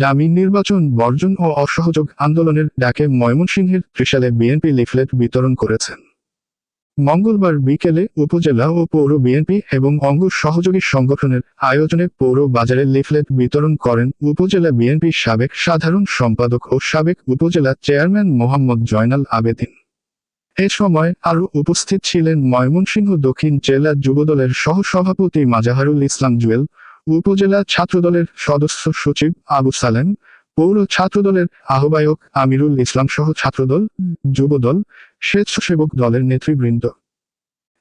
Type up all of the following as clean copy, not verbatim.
Dummy নির্বাচন বর্জন ও অসহযোগ আন্দোলনের ডাকে ময়মনসিংহের ত্রিশালে বিএনপি লিফলেট বিতরণ করেছেন। মঙ্গলবার বিকেলে উপজেলা ও পৌর বিএনপি এবং অঙ্গ সহযোগী সংগঠনের আয়োজনে পৌর বাজারে লিফলেট বিতরণ করেন উপজেলা বিএনপির সাবেক সাধারণ সম্পাদক ও সাবেক উপজেলা চেয়ারম্যান মোহাম্মদ জয়নাল আবেদিন। এ সময় আরও উপস্থিত ছিলেন ময়মনসিংহ দক্ষিণ জেলা যুবদলের সহসভাপতি মাজাহারুল ইসলাম জুয়েল, উপজেলা ছাত্রদলের সদস্য সচিব আবু সালেম, পৌর ছাত্রদলের আহ্বায়ক আমিরুল ইসলাম সহ ছাত্রদল, যুবদল, স্বেচ্ছাসেবক দলের নেতৃবৃন্দ।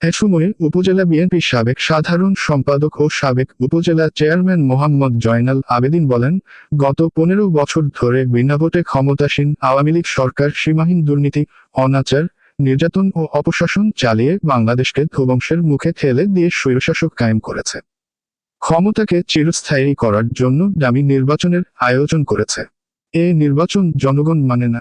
এ সময় উপজেলা বিএনপির সাবেক সাধারণ সম্পাদক ও সাবেক উপজেলা চেয়ারম্যান মোহাম্মদ জয়নাল আবেদিন বলেন, গত 15 বছর ধরে বিনা ভোটে ক্ষমতাসীন আওয়ামী লীগ সরকার সীমাহীন দুর্নীতি, অনাচার, নির্যাতন ও অপশাসন চালিয়ে বাংলাদেশকে ধ্বংসের মুখে ঠেলে দিয়ে স্বৈরশাসক কায়েম করেছে। ক্ষমতাকে চিরস্থায়ী করার জন্য ডামি নির্বাচনের আয়োজন করেছে। এ নির্বাচন জনগণ মানে না।